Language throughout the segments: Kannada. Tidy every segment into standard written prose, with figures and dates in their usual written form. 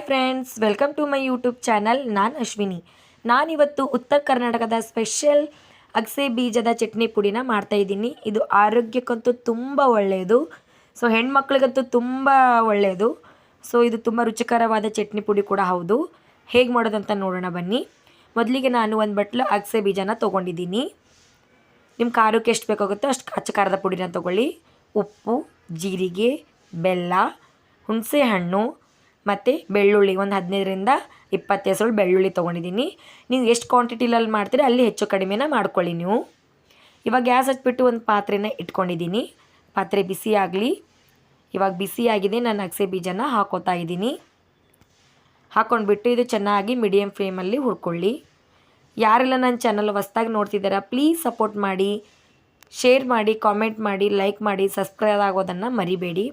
Friends, welcome to my YouTube channel. ನಾನು ಅಶ್ವಿನಿ. ನಾನಿವತ್ತು ಉತ್ತರ ಕರ್ನಾಟಕದ ಸ್ಪೆಷಲ್ ಅಗಸೆ ಬೀಜದ ಚಟ್ನಿ ಪುಡಿನ ಮಾಡ್ತಾಯಿದ್ದೀನಿ. ಇದು ಆರೋಗ್ಯಕ್ಕಂತೂ ತುಂಬ ಒಳ್ಳೆಯದು. ಸೊ ಹೆಣ್ಮಕ್ಳಿಗಂತೂ ತುಂಬ ಒಳ್ಳೆಯದು. ಸೊ ಇದು ತುಂಬ ರುಚಿಕರವಾದ ಚಟ್ನಿ ಪುಡಿ ಕೂಡ ಹೌದು. ಹೇಗೆ ಮಾಡೋದಂತ ನೋಡೋಣ ಬನ್ನಿ. ಮೊದಲಿಗೆ ನಾನು ಒಂದು ಬಟ್ಲು ಅಗಸೆ ಬೀಜನ ತೊಗೊಂಡಿದ್ದೀನಿ. ನಿಮ್ಮ ಖಾರಕ್ಕೆ ಎಷ್ಟು ಬೇಕಾಗುತ್ತೋ ಅಷ್ಟು ಅಚ್ಚ ಖಾರದ ಪುಡಿನ ತೊಗೊಳ್ಳಿ. ಉಪ್ಪು, ಜೀರಿಗೆ, ಬೆಲ್ಲ, ಹುಣಸೆ ಹಣ್ಣು ಮತ್ತು ಬೆಳ್ಳುಳ್ಳಿ ಒಂದು 15ರಿಂದ 20 ಹೆಸರು ಬೆಳ್ಳುಳ್ಳಿ ತೊಗೊಂಡಿದ್ದೀನಿ. ನೀವು ಎಷ್ಟು ಕ್ವಾಂಟಿಟಿಲಲ್ಲಿ ಮಾಡ್ತೀರಿ ಅಲ್ಲಿ ಹೆಚ್ಚು ಕಡಿಮೆನ ಮಾಡ್ಕೊಳ್ಳಿ ನೀವು. ಇವಾಗ ಗ್ಯಾಸ್ ಹಚ್ಬಿಟ್ಟು ಒಂದು ಪಾತ್ರೆನ ಇಟ್ಕೊಂಡಿದ್ದೀನಿ. ಪಾತ್ರೆ ಬಿಸಿ ಆಗಲಿ. ಇವಾಗ ಬಿಸಿಯಾಗಿದೆ. ನಾನು ಅಗಸೆ ಬೀಜನ ಹಾಕೋತಾ ಇದ್ದೀನಿ. ಹಾಕ್ಕೊಂಡ್ಬಿಟ್ಟು ಇದು ಚೆನ್ನಾಗಿ ಮೀಡಿಯಮ್ ಫ್ಲೇಮಲ್ಲಿ ಹುರ್ಕೊಳ್ಳಿ. ಯಾರೆಲ್ಲ ನನ್ನ ಚಾನಲ್ ಹೊಸ್ದಾಗಿ ನೋಡ್ತಿದ್ದಾರಾ ಪ್ಲೀಸ್ ಸಪೋರ್ಟ್ ಮಾಡಿ, ಶೇರ್ ಮಾಡಿ, ಕಾಮೆಂಟ್ ಮಾಡಿ, ಲೈಕ್ ಮಾಡಿ, ಸಬ್ಸ್ಕ್ರೈಬ್ ಆಗೋದನ್ನು ಮರಿಬೇಡಿ.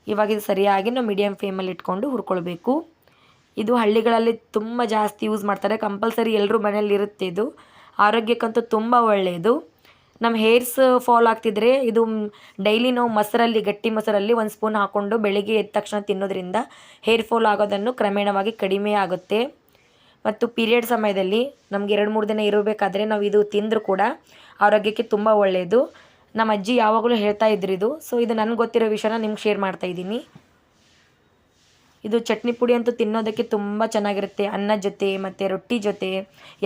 ಇವಾಗ ಇದು ಸರಿಯಾಗಿ ನಾವು ಮೀಡಿಯಮ್ ಫ್ಲೇಮಲ್ಲಿ ಇಟ್ಕೊಂಡು ಹುರ್ಕೊಳ್ಬೇಕು. ಇದು ಹಳ್ಳಿಗಳಲ್ಲಿ ತುಂಬ ಜಾಸ್ತಿ ಯೂಸ್ ಮಾಡ್ತಾರೆ. ಕಂಪಲ್ಸರಿ ಎಲ್ಲರೂ ಮನೇಲಿ ಇರುತ್ತೆ. ಇದು ಆರೋಗ್ಯಕ್ಕಂತೂ ತುಂಬ ಒಳ್ಳೆಯದು. ನಮ್ಮ ಹೇರ್ಸ್ ಫಾಲ್ ಆಗ್ತಿದ್ರೆ ಇದು ಡೈಲಿ ನಾವು ಮೊಸರಲ್ಲಿ, ಗಟ್ಟಿ ಮೊಸರಲ್ಲಿ ಒಂದು ಸ್ಪೂನ್ ಹಾಕ್ಕೊಂಡು ಬೆಳಿಗ್ಗೆ ಎದ್ದ ತಕ್ಷಣ ತಿನ್ನೋದ್ರಿಂದ ಹೇರ್ ಫಾಲ್ ಆಗೋದನ್ನು ಕ್ರಮೇಣವಾಗಿ ಕಡಿಮೆ ಆಗುತ್ತೆ. ಮತ್ತು ಪೀರಿಯಡ್ ಸಮಯದಲ್ಲಿ ನಮ್ಗೆ 2-3 ದಿನ ಇರಬೇಕಾದ್ರೆ ನಾವು ಇದು ತಿಂದರೂ ಕೂಡ ಆರೋಗ್ಯಕ್ಕೆ ತುಂಬ ಒಳ್ಳೆಯದು. ನಮ್ಮ ಅಜ್ಜಿ ಯಾವಾಗಲೂ ಹೇಳ್ತಾ ಇದ್ರು ಇದು. ಸೊ ಇದು ನನಗೆ ಗೊತ್ತಿರೋ ವಿಷಯನ ನಿಮ್ಗೆ ಶೇರ್ ಮಾಡ್ತಾಯಿದ್ದೀನಿ. ಇದು ಚಟ್ನಿ ಪುಡಿ ಅಂತೂ ತಿನ್ನೋದಕ್ಕೆ ತುಂಬ ಚೆನ್ನಾಗಿರುತ್ತೆ. ಅನ್ನದ ಜೊತೆ ಮತ್ತು ರೊಟ್ಟಿ ಜೊತೆ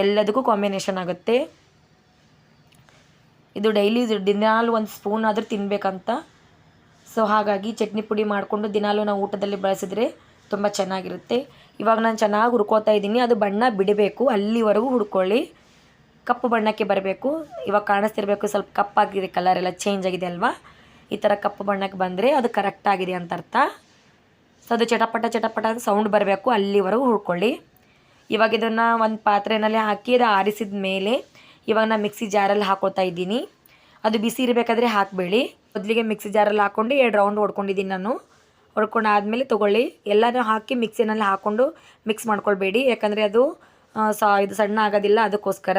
ಎಲ್ಲದಕ್ಕೂ ಕಾಂಬಿನೇಷನ್ ಆಗುತ್ತೆ. ಇದು ಡೈಲಿ ದಿನಾಲು ಒಂದು ಸ್ಪೂನ್ ಆದರೂ ತಿನ್ನಬೇಕಂತ. ಸೊ ಹಾಗಾಗಿ ಚಟ್ನಿ ಪುಡಿ ಮಾಡಿಕೊಂಡು ದಿನಾಲೂ ನಾವು ಊಟದಲ್ಲಿ ಬಳಸಿದ್ರೆ ತುಂಬ ಚೆನ್ನಾಗಿರುತ್ತೆ. ಇವಾಗ ನಾನು ಚೆನ್ನಾಗಿ ಹುರ್ಕೋತಾ ಇದ್ದೀನಿ. ಅದು ಬಣ್ಣ ಬಿಡಬೇಕು, ಅಲ್ಲಿವರೆಗೂ ಹುರ್ಕೊಳ್ಳಿ. ಕಪ್ಪು ಬಣ್ಣಕ್ಕೆ ಬರಬೇಕು. ಇವಾಗ ಕಾಣಿಸ್ತಿರ್ಬೇಕು, ಸ್ವಲ್ಪ ಕಪ್ಪಾಗಿದೆ, ಕಲರ್ ಎಲ್ಲ ಚೇಂಜ್ ಆಗಿದೆ ಅಲ್ವಾ. ಈ ಥರ ಕಪ್ಪು ಬಣ್ಣಕ್ಕೆ ಬಂದರೆ ಅದು ಕರೆಕ್ಟಾಗಿದೆ ಅಂತ ಅರ್ಥ. ಸೊ ಅದು ಚಟಪಟ ಚಟಪಟ ಸೌಂಡ್ ಬರಬೇಕು, ಅಲ್ಲಿವರೆಗೂ ಹುರ್ಕೊಳ್ಳಿ. ಇವಾಗ ಇದನ್ನು ಒಂದು ಪಾತ್ರೆಯಲ್ಲಿ ಹಾಕಿ ಅದು ಆರಿಸಿದ ಮೇಲೆ ಇವಾಗ ನಾನು ಮಿಕ್ಸಿ ಜಾರಲ್ಲಿ ಹಾಕೋತಾ ಇದ್ದೀನಿ. ಅದು ಬಿಸಿ ಇರಬೇಕಾದ್ರೆ ಹಾಕಬೇಡಿ. ಮೊದಲಿಗೆ ಮಿಕ್ಸಿ ಜಾರಲ್ಲಿ ಹಾಕ್ಕೊಂಡು 2 ರೌಂಡ್ ಹೊಡ್ಕೊಂಡಿದ್ದೀನಿ ನಾನು. ಹೊಡ್ಕೊಂಡು ಆದಮೇಲೆ ತೊಗೊಳ್ಳಿ. ಎಲ್ಲನೂ ಹಾಕಿ ಮಿಕ್ಸಿನಲ್ಲಿ ಹಾಕ್ಕೊಂಡು ಮಿಕ್ಸ್ ಮಾಡ್ಕೊಳ್ಬೇಡಿ, ಯಾಕಂದರೆ ಅದು ಇದು ಸಣ್ಣ ಆಗೋದಿಲ್ಲ. ಅದಕ್ಕೋಸ್ಕರ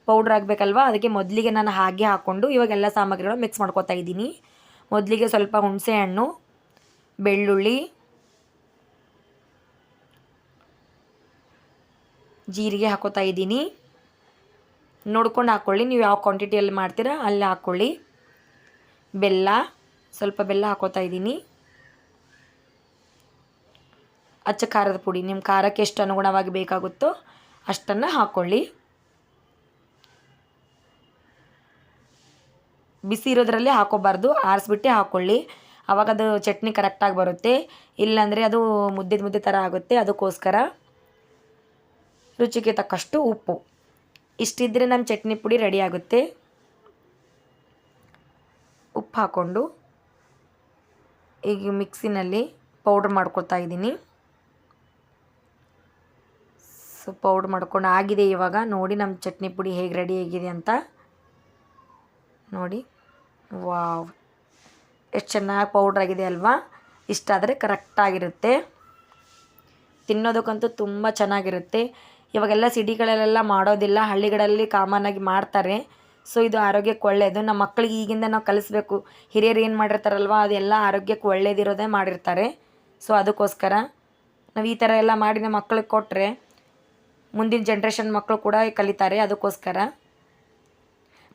ಪೌಡ್ರ್ ಆಗಬೇಕಲ್ವ, ಅದಕ್ಕೆ ಮೊದಲಿಗೆ ನಾನು ಹಾಗೆ ಹಾಕ್ಕೊಂಡು ಇವಾಗ ಎಲ್ಲ ಸಾಮಗ್ರಿಗಳು ಮಿಕ್ಸ್ ಮಾಡ್ಕೊತಾ ಇದ್ದೀನಿ. ಮೊದಲಿಗೆ ಸ್ವಲ್ಪ ಹುಣಸೆ ಹಣ್ಣು, ಬೆಳ್ಳುಳ್ಳಿ, ಜೀರಿಗೆ ಹಾಕೋತಾ ಇದ್ದೀನಿ. ನೋಡ್ಕೊಂಡು ಹಾಕ್ಕೊಳ್ಳಿ, ನೀವು ಯಾವ ಕ್ವಾಂಟಿಟಿಯಲ್ಲಿ ಮಾಡ್ತೀರಾ ಅಲ್ಲಿ ಹಾಕ್ಕೊಳ್ಳಿ. ಬೆಲ್ಲ, ಸ್ವಲ್ಪ ಬೆಲ್ಲ ಹಾಕೋತಾ ಇದ್ದೀನಿ. ಅಚ್ಚ ಖಾರದ ಪುಡಿ, ನಿಮ್ಮ ಖಾರಕ್ಕೆ ಎಷ್ಟು ಅನುಗುಣವಾಗಿ ಬೇಕಾಗುತ್ತೋ ಅಷ್ಟನ್ನು ಹಾಕ್ಕೊಳ್ಳಿ. ಬಿಸಿ ಇರೋದ್ರಲ್ಲಿ ಹಾಕೋಬಾರ್ದು, ಆರಿಸ್ಬಿಟ್ಟೆ ಹಾಕ್ಕೊಳ್ಳಿ. ಆವಾಗ ಅದು ಚಟ್ನಿ ಕರೆಕ್ಟಾಗಿ ಬರುತ್ತೆ. ಇಲ್ಲಾಂದರೆ ಅದು ಮುದ್ದೆ ಥರ ಆಗುತ್ತೆ. ಅದಕ್ಕೋಸ್ಕರ ರುಚಿಗೆ ತಕ್ಕಷ್ಟು ಉಪ್ಪು, ಇಷ್ಟಿದ್ದರೆ ನಮ್ಮ ಚಟ್ನಿ ಪುಡಿ ರೆಡಿ ಆಗುತ್ತೆ. ಉಪ್ಪು ಹಾಕ್ಕೊಂಡು ಈಗ ಮಿಕ್ಸಿನಲ್ಲಿ ಪೌಡ್ರ್ ಮಾಡ್ಕೊತಾ ಇದ್ದೀನಿ. ಸೊ ಪೌಡ್ರ್ ಮಾಡ್ಕೊಂಡು ಆಗಿದೆ. ಇವಾಗ ನೋಡಿ ನಮ್ಮ ಚಟ್ನಿ ಪುಡಿ ಹೇಗೆ ರೆಡಿ ಆಗಿದೆ ಅಂತ ನೋಡಿ. ವಾವ್, ಎಷ್ಟು ಚೆನ್ನಾಗಿ ಪೌಡ್ರ್ ಆಗಿದೆ ಅಲ್ವಾ. ಇಷ್ಟಾದರೆ ಕರೆಕ್ಟಾಗಿರುತ್ತೆ. ತಿನ್ನೋದಕ್ಕಂತೂ ತುಂಬ ಚೆನ್ನಾಗಿರುತ್ತೆ. ಇವಾಗೆಲ್ಲ ಸಿಟಿಗಳಲ್ಲೆಲ್ಲ ಮಾಡೋದಿಲ್ಲ, ಹಳ್ಳಿಗಳಲ್ಲಿ ಕಾಮನ್ನಾಗಿ ಮಾಡ್ತಾರೆ. ಸೊ ಇದು ಆರೋಗ್ಯಕ್ಕೆ ಒಳ್ಳೆಯದು. ನಮ್ಮ ಮಕ್ಕಳಿಗೆ ಈಗಿಂದ ನಾವು ಕಲಿಸ್ಬೇಕು. ಹಿರಿಯರು ಏನು ಮಾಡಿರ್ತಾರಲ್ವ ಅದೆಲ್ಲ ಆರೋಗ್ಯಕ್ಕೆ ಒಳ್ಳೇದಿರೋದೇ ಮಾಡಿರ್ತಾರೆ. ಸೊ ಅದಕ್ಕೋಸ್ಕರ ನಾವು ಈ ಥರ ಎಲ್ಲ ಮಾಡಿ ನಮ್ಮ ಮಕ್ಕಳಿಗೆ ಕೊಟ್ಟರೆ ಮುಂದಿನ ಜನ್ರೇಷನ್ ಮಕ್ಕಳು ಕೂಡ ಕಲಿತಾರೆ. ಅದಕ್ಕೋಸ್ಕರ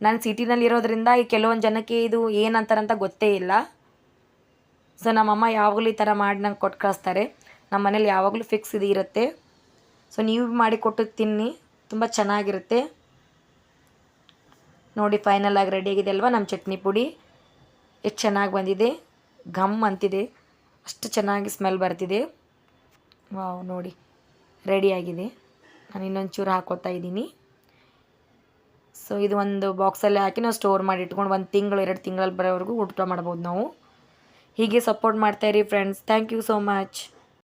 ನಾನು ಸಿಟಿನಲ್ಲಿ ಇರೋದ್ರಿಂದ ಈ ಕೆಲವೊಂದು ಜನಕ್ಕೆ ಇದು ಏನಂತಾರಂತ ಗೊತ್ತೇ ಇಲ್ಲ. ಸೊ ನಮ್ಮಮ್ಮ ಯಾವಾಗಲೂ ಈ ಥರ ಮಾಡಿ ನಂಗೆ ಕೊಟ್ಟು ಕಳಿಸ್ತಾರೆ. ನಮ್ಮ ಮನೇಲಿ ಯಾವಾಗಲೂ ಫಿಕ್ಸ್ ಇದು ಇರುತ್ತೆ. ಸೊ ನೀವು ಮಾಡಿ ಕೊಟ್ಟು ತಿನ್ನಿ, ತುಂಬ ಚೆನ್ನಾಗಿರುತ್ತೆ. ನೋಡಿ ಫೈನಲ್ ಆಗಿ ರೆಡಿಯಾಗಿದೆ ಅಲ್ವಾ ನಮ್ಮ ಚಟ್ನಿ ಪುಡಿ. ಎಷ್ಟು ಚೆನ್ನಾಗಿ ಬಂದಿದೆ, ಘಮ್ ಅಂತಿದೆ, ಅಷ್ಟು ಚೆನ್ನಾಗಿ ಸ್ಮೆಲ್ ಬರ್ತಿದೆ. ವಾವ್, ನೋಡಿ ರೆಡಿಯಾಗಿದೆ. ನಾನು ಇನ್ನೊಂದು ಚೂರು ಹಾಕೋತಾ ಇದ್ದೀನಿ. ಸೊ ಇದು ಒಂದು ಬಾಕ್ಸಲ್ಲಿ ಹಾಕಿ ನಾವು ಸ್ಟೋರ್ ಮಾಡಿ ಇಟ್ಕೊಂಡು 1 ತಿಂಗಳು 2 ತಿಂಗಳಲ್ಲಿ ಬರೋವರೆಗೂ ಊಟ ಮಾಡ್ಬೋದು ನಾವು. ಹೀಗೆ ಸಪೋರ್ಟ್ ಮಾಡ್ತಾಯಿರಿ friends. Thank you so much.